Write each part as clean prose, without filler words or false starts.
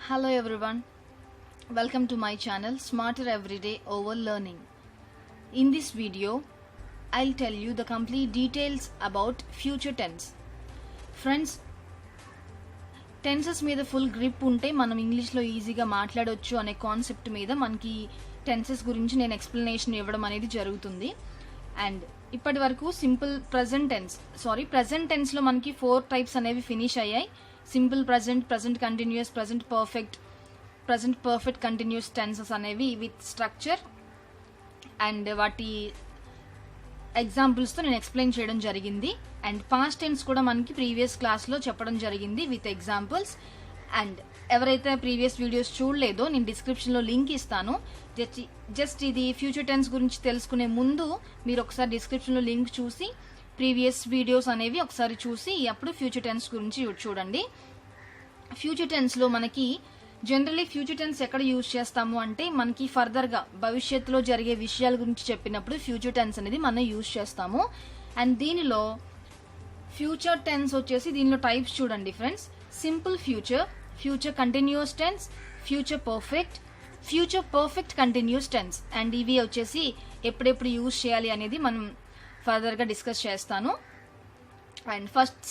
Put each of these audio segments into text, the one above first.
Hello everyone, welcome to my channel Smarter Everyday Over Learning. In this video, I'll tell you the complete details about future tense. Friends, tenses మీద full grip ఉంటే మనం ఇంగ్లీష్లో ఈజీగా మాట్లాడొచ్చు అనే concept మీద మనకి టెన్సెస్ గురించి నేను ఎక్స్ప్లెనేషన్ ఇవ్వడం అనేది జరుగుతుంది. అండ్ ఇప్పటి వరకు ప్రజెంట్ టెన్స్లో మనకి 4 టైప్స్ అనేవి ఫినిష్ అయ్యాయి. Simple present, present continuous, present perfect continuous tenses అనేవి విత్ స్ట్రక్చర్ అండ్ వాటి ఎగ్జాంపుల్స్తో నేను ఎక్స్ప్లెయిన్ చేయడం జరిగింది. అండ్ పాస్ట్ టెన్స్ కూడా మనకి ప్రీవియస్ క్లాస్లో చెప్పడం జరిగింది విత్ ఎగ్జాంపుల్స్. అండ్ ఎవరైతే ప్రీవియస్ వీడియోస్ చూడలేదో నేను డిస్క్రిప్షన్లో లింక్ ఇస్తాను. జస్ట్ ఇది ఫ్యూచర్ టెన్స్ గురించి తెలుసుకునే ముందు మీరు ఒకసారి డిస్క్రిప్షన్లో లింక్ చూసి ప్రీవియస్ వీడియోస్ అనేవి ఒకసారి చూసి అప్పుడు ఫ్యూచర్ టెన్స్ గురించి చూడండి. ఫ్యూచర్ టెన్స్లో మనకి జనరల్లీ ఫ్యూచర్ టెన్స్ ఎక్కడ యూజ్ చేస్తాము అంటే మనకి ఫర్దర్గా భవిష్యత్తులో జరిగే విషయాల గురించి చెప్పినప్పుడు ఫ్యూచర్ టెన్స్ అనేది మనం యూజ్ చేస్తాము. అండ్ దీనిలో ఫ్యూచర్ టెన్స్ వచ్చేసి దీనిలో టైప్స్ చూడండి friends. Simple future, future continuous tense, future perfect continuous tense. And ఇవి వచ్చేసి ఎప్పుడెప్పుడు యూజ్ చేయాలి అనేది మనం ఫర్దర్గా డిస్కస్ చేస్తాను. And first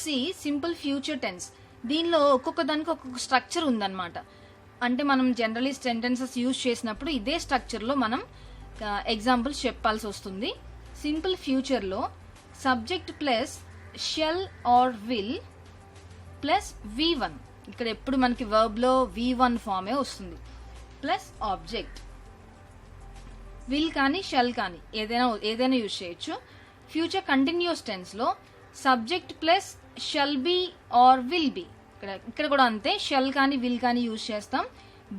simple future tense. దీనిలో ఒక్కొక్క దానికి ఒక్కొక్క స్ట్రక్చర్ ఉందన్నమాట. అంటే మనం జనరలీ సెంటెన్సెస్ యూజ్ చేసినప్పుడు ఇదే స్ట్రక్చర్లో మనం ఎగ్జాంపుల్స్ చెప్పాల్సి వస్తుంది. సింపుల్ ఫ్యూచర్లో subject plus shall or will plus V1. ఇక్కడ ఎప్పుడు మనకి వర్బ్లో V1 ఫామే వస్తుంది ప్లస్ ఆబ్జెక్ట్. విల్ కానీ షెల్ కానీ ఏదైనా యూజ్ చేయొచ్చు. ఫ్యూచర్ కంటిన్యూస్ టెన్స్లో subject plus shall be or will be. ఇక్కడ కూడా అంతే, షెల్ కానీ విల్ కానీ యూజ్ చేస్తాం,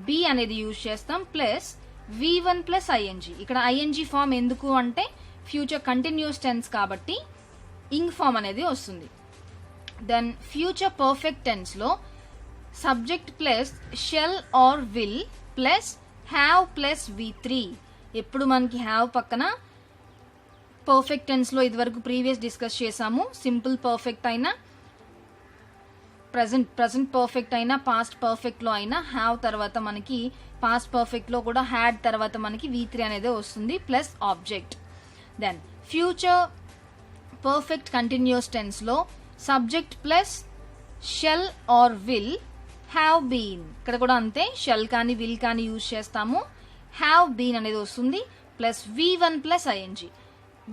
బి అనేది యూజ్ చేస్తాం ప్లస్ V1 ప్లస్ ఐఎన్జీ. ఇక్కడ ఐఎన్జీ ఫామ్ ఎందుకు అంటే ఫ్యూచర్ కంటిన్యూస్ టెన్స్ కాబట్టి ఇంగ్ ఫామ్ అనేది వస్తుంది. దెన్ ఫ్యూచర్ పర్ఫెక్ట్ టెన్స్లో subject plus shall or will plus have plus V3. ఎప్పుడు మనకి హ్యావ్ పక్కన పర్ఫెక్ట్ టెన్స్లో ఇదివరకు ప్రీవియస్ డిస్కస్ చేసాము. సింపుల్ పర్ఫెక్ట్ అయినా, ప్రజెంట్ పర్ఫెక్ట్ అయినా, పాస్ట్ పర్ఫెక్ట్లో అయినా హ్యావ్ తర్వాత మనకి పాస్ట్ పర్ఫెక్ట్లో కూడా హ్యాడ్ తర్వాత మనకి V3 అనేది వస్తుంది plus object. Then future perfect continuous టెన్స్లో subject plus shall or will have been. ఇక్కడ కూడా అంతే, షెల్ కానీ విల్ కానీ యూజ్ చేస్తాము, హ్యావ్ బీన్ అనేది వస్తుంది plus V1 plus I N G.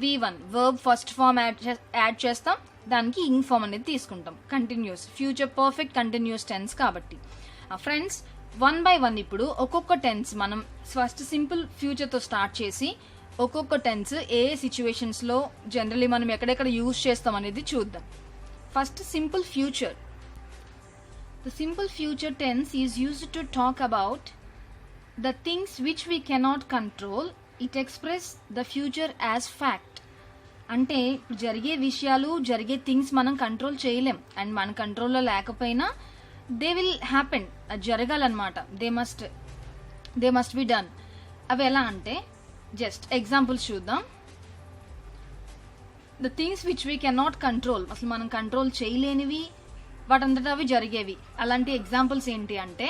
V1 verb first form add చేస్తాం, దానికి ఇంగ్ ఫామ్ అనేది తీసుకుంటాం. Continuous future perfect continuous tense కాబట్టి. ఫ్రెండ్స్, 1 by 1 ఇప్పుడు ఒక్కొక్క టెన్స్ మనం ఫస్ట్ సింపుల్ ఫ్యూచర్తో స్టార్ట్ చేసి ఒక్కొక్క టెన్స్ ఏ సిచ్యువేషన్స్లో జనరలీ మనం ఎక్కడెక్కడ యూజ్ చేస్తాం అనేది చూద్దాం. First simple future. The simple future tense is used to talk about the things which we cannot control. It express the future as fact. అంటే జరిగే విషయాలు, జరిగే థింగ్స్ మనం కంట్రోల్ చేయలేం. అండ్ మన కంట్రోల్లో లేకపోయినా దే విల్ హ్యాపెన్, అది జరగాలన్నమాట. They must be done. అవి ఎలా అంటే జస్ట్ ఎగ్జాంపుల్స్ చూద్దాం. The things which we cannot control, అసలు మనం కంట్రోల్ చేయలేనివి, వాటంతటా అవి జరిగేవి. అలాంటి ఎగ్జాంపుల్స్ ఏంటి అంటే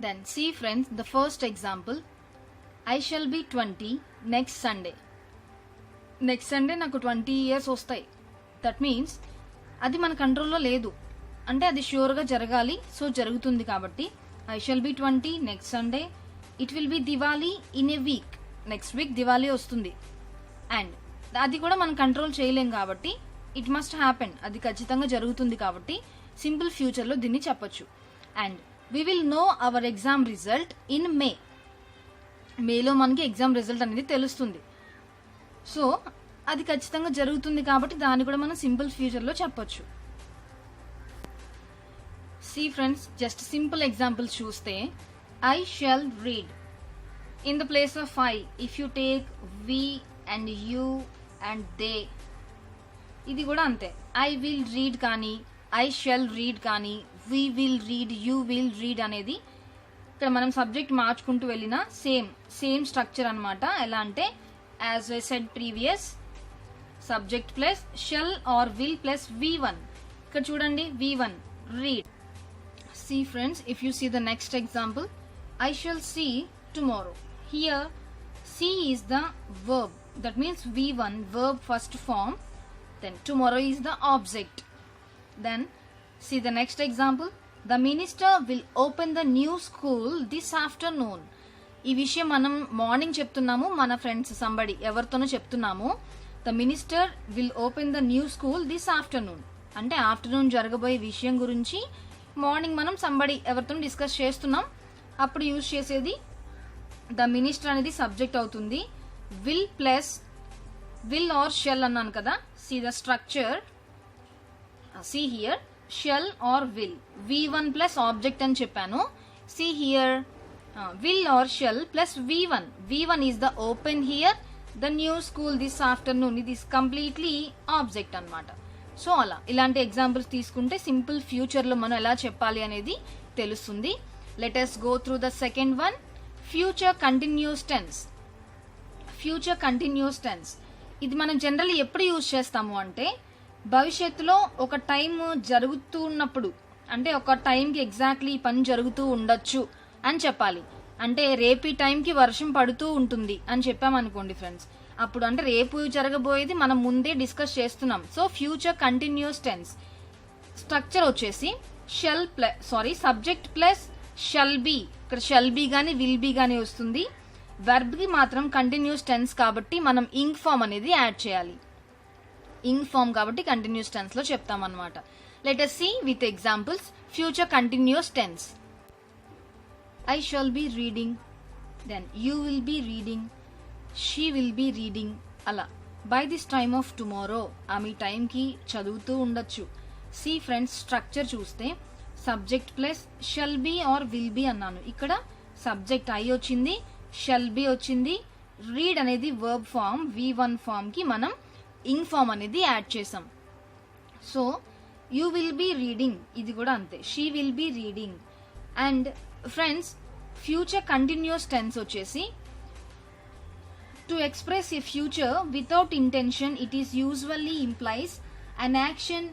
then see friends, the first example, I shall be 20 next Sunday. Next Sunday నాకు 20 years వస్తాయి. దట్ మీన్స్ అది మన కంట్రోల్లో లేదు, అంటే అది ష్యూర్గా జరగాలి. సో జరుగుతుంది కాబట్టి I shall be 20 next Sunday. It will be Diwali in a week, next week Diwali వస్తుంది. అండ్ అది కూడా మనం కంట్రోల్ చేయలేం కాబట్టి ఇట్ మస్ట్ హ్యాపెన్, అది ఖచ్చితంగా జరుగుతుంది కాబట్టి సింపుల్ ఫ్యూచర్లో దీన్ని చెప్పొచ్చు. And we will know our exam result in మేలో మనకి ఎగ్జామ్ రిజల్ట్ అనేది తెలుస్తుంది. సో అది ఖచ్చితంగా జరుగుతుంది కాబట్టి దాన్ని కూడా మనం సింపుల్ ఫ్యూచర్లో చెప్పొచ్చు. See friends, just simple example చూస్తే I shall read. In the place of I if you take we and you and they, ఇది కూడా అంతే. ఐ విల్ రీడ్ కానీ, ఐ షెల్ రీడ్ కానీ, we will read, you will read అనేది ఇక్కడ మనం subject మార్చుకుంటూ వెళ్ళినా సేమ్ స్ట్రక్చర్ అనమాట. ఎలా అంటే as I said previous, subject plus shall or will plus V1. ఇక్కడ చూడండి V1 read, See friends, if you see the next example, I shall see tomorrow. Here see is the verb, that means V1 verb first form, then tomorrow is the object. Then see the next example, the minister will open the new school this afternoon. ఈ విషయం మనం morning చెప్తున్నాము, మన friends somebody ఎవరితోనో చెప్తున్నాము. The minister will open the new school this afternoon అంటే afternoon జరగబోయే విషయం గురించి మార్నింగ్ మనం సంబడి ఎవరితో డిస్కస్ చేస్తున్నాం. అప్పుడు యూజ్ చేసేది ద మినిస్టర్ అనేది సబ్జెక్ట్ అవుతుంది. Will plus will or shall అన్నాను కదా. See the structure, see here shall or will, V1 plus object అని చెప్పాను. See here will or shall plus V1. V1 is the open here, the new school this afternoon. It is completely object అన్నమాట. So అలా ఇలాంటి examples తీసుకుంటే simple future లో మనం ఎలా చెప్పాలి అనేది తెలుస్తుంది. Let us go through the second one, future continuous tense. Future continuous tense ఇది మనం జనరల్లీ ఎప్పుడు యూజ్ చేస్తాము అంటే భవిష్యత్తులో ఒక టైం జరుగుతూ ఉన్నప్పుడు, అంటే ఒక టైంకి ఎగ్జాక్ట్లీ పని జరుగుతూ ఉండొచ్చు అని చెప్పాలి. అంటే రేపు ఈ టైంకి వర్షం పడుతూ ఉంటుంది అని చెప్పామనుకోండి ఫ్రెండ్స్, అప్పుడు అంటే రేపు జరగబోయేది మనం ముందే డిస్కస్ చేస్తున్నాం. So future continuous tense structure వచ్చేసి shall plus subject plus shall be. ఇక్కడ షెల్ బి గానీ విల్ బి గానీ వస్తుంది. వెర్బ్ కి మాత్రం కంటిన్యూస్ టెన్స్ కాబట్టి మనం ఇంగ్ ఫామ్ అనేది యాడ్ చేయాలి. ఇంగ్ ఫామ్ కాబట్టి కంటిన్యూస్ టెన్స్ లో చెప్తామన్నమాట. Let us see with examples future continuous tense. I shall be reading, then you will be reading, she will be reading. అలా by this time of tomorrow ఆమె టైంకి చదువుతూ ఉండొచ్చు. See friends structure చూస్తే subject plus shall be or will be అన్నాను. ఇక్కడ subject I వచ్చింది, shall be వచ్చింది, రీడ్ అనేది వర్బ్ ఫామ్ V1 ఫామ్ కి మనం ఇంగ్ ఫామ్ అనేది యాడ్ చేసాం. So you will be reading ఇది కూడా అంతే, she will be reading. And friends future continuous tense వచ్చేసి to express a future without intention it is usually implies an action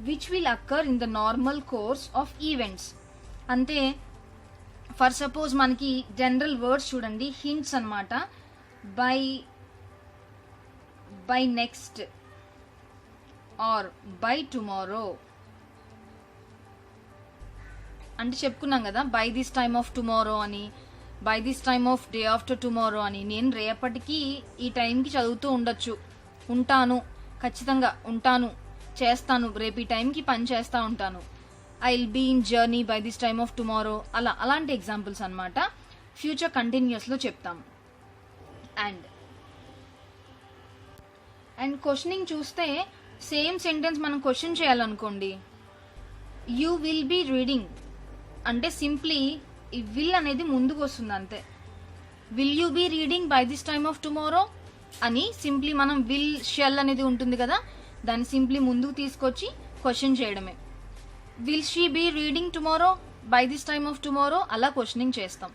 which will occur in the normal course of events. అంటే for suppose మనకి general words చూడండి, hints అన్నమాట. By next or by tomorrow అంటే చెప్పుకున్నాం కదా, by this time of tomorrow అని, by this time of day after tomorrow అని. నేను రేపటికి ఈ టైంకి చదువుతూ ఉండొచ్చు, ఉంటాను, ఖచ్చితంగా ఉంటాను, చేస్తాను, రేపు ఈ టైంకి పని చేస్తూ ఉంటాను. I will be in journey by this time of tomorrow. అలాంటి ఎగ్జాంపుల్స్ అనమాట ఫ్యూచర్ కంటిన్యూస్లో చెప్తాం. అండ్ క్వశ్చనింగ్ చూస్తే సేమ్ సెంటెన్స్ మనం క్వశ్చన్ చేయాలనుకోండి, యూ విల్ బీ రీడింగ్ అంటే సింప్లీ ఈ విల్ అనేది ముందుకు వస్తుంది అంతే. Will you be reading by this time of tomorrow అని సింప్లీ మనం విల్ షెల్ అనేది ఉంటుంది కదా, దాన్ని సింప్లీ ముందుకు తీసుకొచ్చి క్వశ్చన్ చేయడమే. Will she be reading tomorrow by this time of tomorrow అలా క్వశ్చనింగ్ చేస్తాం.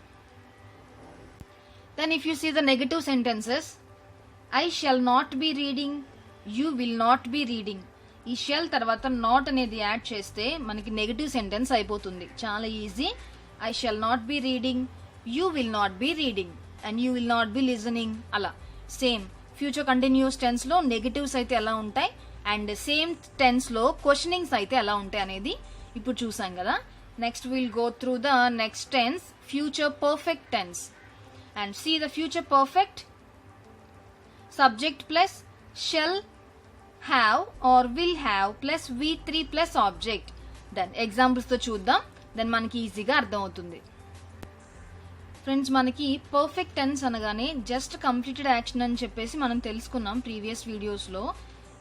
Then if you see the negative sentences, I shall not be reading, you will not be reading. ఈ షెల్ తర్వాత not అనేది add చేస్తే మనకి negative sentence అయిపోతుంది. చాలా easy. I shall not be reading, you will not be reading, and you will not be listening. అలా same future continuous tense లో negatives అయితే ఎలా ఉంటాయి అండ్ సేమ్ టెన్స్ లో క్వశ్చనింగ్స్ అయితే ఎలా ఉంటాయి అనేది ఇప్పుడు చూసాం కదా. Next will go through the next tense, future perfect tense. And see the future perfect subject plus shall have or will have plus V3 plus object. Then examples తో చూద్దాం, దెన్ మనకి ఈజీగా అర్థమవుతుంది. ఫ్రెండ్స్ మనకి పర్ఫెక్ట్ టెన్స్ అనగానే just completed action అని చెప్పేసి మనం తెలుసుకున్నాం ప్రీవియస్ వీడియోస్లో.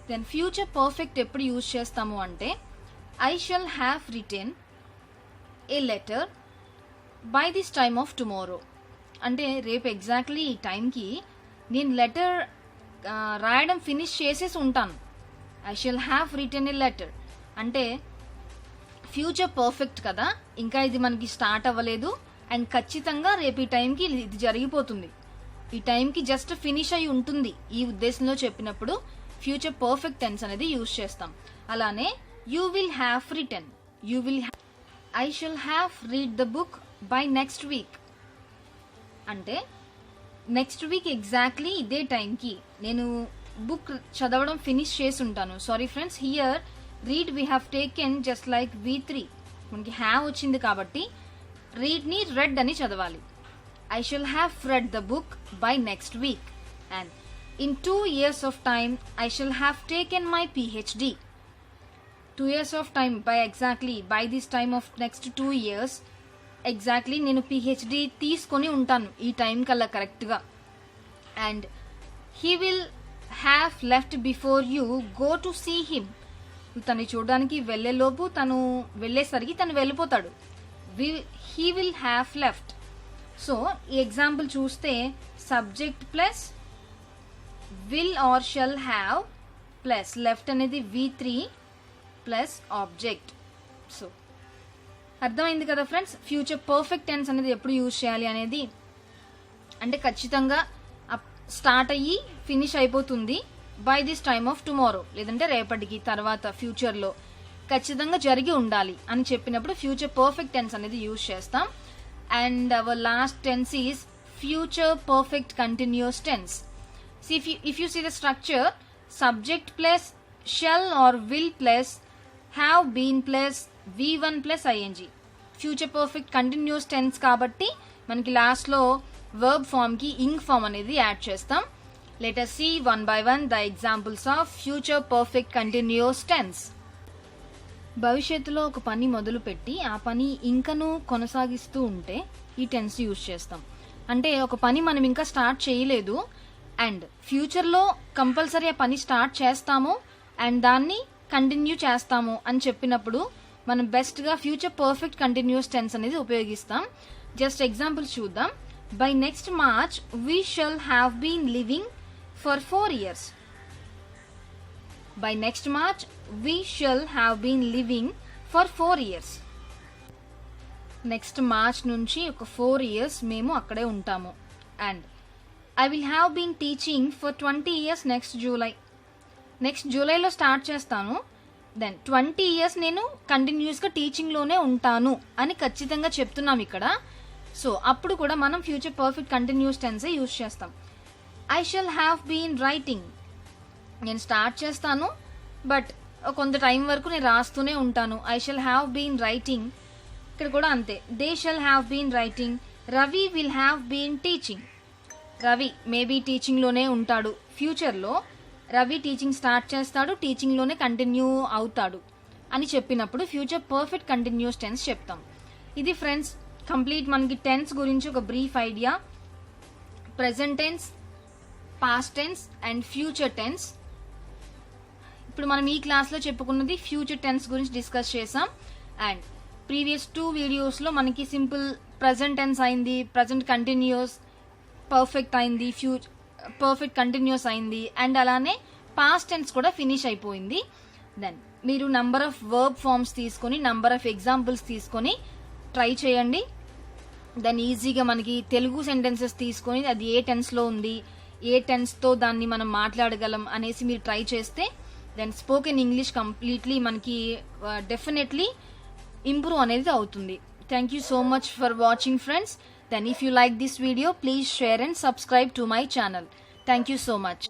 దెన్ ఫ్యూచర్ పర్ఫెక్ట్ ఎప్పుడు యూజ్ చేస్తాము అంటే I shall have written a letter by this time of tomorrow. అంటే రేపు ఎగ్జాక్ట్లీ ఈ టైంకి నేను లెటర్ రాయడం ఫినిష్ చేసేసి ఉంటాను. I shall have written a letter అంటే ఫ్యూచర్ పర్ఫెక్ట్ కదా, ఇంకా ఇది మనకి స్టార్ట్ అవ్వలేదు అండ్ ఖచ్చితంగా రేపు ఈ టైంకి ఇది జరిగిపోతుంది, ఈ టైంకి జస్ట్ ఫినిష్ అయి ఉంటుంది. ఈ ఉద్దేశంలో చెప్పినప్పుడు ఫ్యూచర్ పర్ఫెక్ట్ టెన్స్ అనేది యూజ్ చేస్తాం. అలానే you will have written, you will I shall have read the book by next week. అంటే నెక్స్ట్ వీక్ ఎగ్జాక్ట్లీ ఇదే టైంకి నేను బుక్ చదవడం ఫినిష్ చేసి ఉంటాను. Sorry friends, here read we have taken just like V3. మనకి హ్యావ్ వచ్చింది కాబట్టి రీడ్ని రెడ్ అని చదవాలి. I shall have read the book by next week. And in 2 years of time I shall have taken my PhD. 2 years of time by this time of next 2 years exactly నేను PhD తీసుకొని ఉంటాను ఈ time కల్లా కరెక్ట్గా. And he will have left before you go to see him. తను చూడడానికి వెళ్ళేలోపు తను వెళ్ళేసరికి తను వెళ్ళిపోతాడు. He will have left. So ఈ ఎగ్జాంపుల్ చూస్తే subject plus will or shall have plus left అనేది V3 ప్లస్ ఆబ్జెక్ట్. సో అర్థమైంది కదా ఫ్రెండ్స్, ఫ్యూచర్ పర్ఫెక్ట్ టెన్స్ అనేది ఎప్పుడు యూజ్ చేయాలి అనేది. అంటే ఖచ్చితంగా స్టార్ట్ అయ్యి ఫినిష్ అయిపోతుంది by this time of tomorrow, లేదంటే రేపటికి తర్వాత ఫ్యూచర్లో ఖచ్చితంగా జరిగి ఉండాలి అని చెప్పినప్పుడు ఫ్యూచర్ పర్ఫెక్ట్ టెన్స్ అనేది యూజ్ చేస్తాం. And our last tense is future perfect continuous tense. If you see the structure, subject plus shall or will plus have been plus V1 plus ing. Future perfect continuous tense కాబట్టి మనకి లాస్ట్లో verb ఫామ్కి ing form అనేది add చేస్తాం. Let us see one by one the examples of future perfect continuous tense. భవిష్యత్తులో ఒక పని మొదలుపెట్టి ఆ పని ఇంకను కొనసాగిస్తూ ఉంటే ఈ టెన్స్ యూజ్ చేస్తాం. అంటే ఒక పని మనం ఇంకా స్టార్ట్ చేయలేదు అండ్ ఫ్యూచర్లో కంపల్సరీ ఆ పని స్టార్ట్ చేస్తాము అండ్ దాన్ని కంటిన్యూ చేస్తాము అని చెప్పినప్పుడు మనం బెస్ట్గా ఫ్యూచర్ పర్ఫెక్ట్ కంటిన్యూస్ టెన్స్ అనేది ఉపయోగిస్తాం. జస్ట్ ఎగ్జాంపుల్స్ చూద్దాం. By next March we shall have been living for 4 years. By next March we shall have been living for 4 years. Next March నుంచి ఒక 4 years మేము అక్కడే ఉంటాము. And I will have been teaching for 20 years next July. Next జూలైలో start చేస్తాను. Then 20 years నేను కంటిన్యూస్గా టీచింగ్లోనే ఉంటాను అని ఖచ్చితంగా చెప్తున్నాం ఇక్కడ. సో అప్పుడు కూడా మనం ఫ్యూచర్ పర్ఫెక్ట్ కంటిన్యూస్ టెన్సే యూజ్ చేస్తాం. I shall have been writing. నేను స్టార్ట్ చేస్తాను బట్ కొంత టైం వరకు నేను రాస్తూనే ఉంటాను. I shall have been writing. ఇక్కడ కూడా అంతే. They shall have been writing. Ravi will have been teaching. Ravi maybe టీచింగ్లోనే ఉంటాడు. ఫ్యూచర్లో రవి టీచింగ్ స్టార్ట్ చేస్తాడు, టీచింగ్లోనే కంటిన్యూ అవుతాడు అని చెప్పినప్పుడు ఫ్యూచర్ పర్ఫెక్ట్ కంటిన్యూస్ టెన్స్ చెప్తాం. ఇది ఫ్రెండ్స్ కంప్లీట్ మనకి టెన్స్ గురించి ఒక brief idea. Present tense, past tense and future tense. ఇప్పుడు మనం ఈ క్లాస్లో చెప్పుకున్నది ఫ్యూచర్ టెన్స్ గురించి డిస్కస్ చేసాం. అండ్ ప్రీవియస్ 2 వీడియోస్లో మనకి సింపుల్ ప్రెజెంట్ టెన్స్ అయింది, ప్రెజెంట్ కంటిన్యూస్, పర్ఫెక్ట్ అయింది, పర్ఫెక్ట్ కంటిన్యూస్ అయింది అండ్ అలానే పాస్ట్ టెన్స్ కూడా ఫినిష్ అయిపోయింది. దెన్ మీరు నంబర్ ఆఫ్ వర్బ్ ఫార్మ్స్ తీసుకొని నంబర్ ఆఫ్ ఎగ్జాంపుల్స్ తీసుకొని ట్రై చేయండి. దెన్ ఈజీగా మనకి తెలుగు సెంటెన్సెస్ తీసుకొని అది ఏ టెన్స్లో ఉంది, ఏ టెన్స్తో దాన్ని మనం మాట్లాడగలం అనేసి మీరు ట్రై చేస్తే దెన్ స్పోకెన్ ఇంగ్లీష్ కంప్లీట్లీ మనకి డెఫినెట్లీ ఇంప్రూవ్ అనేది అవుతుంది. Thank you so much for watching friends. Then if you like this video, please share and subscribe to my channel. Thank you so much.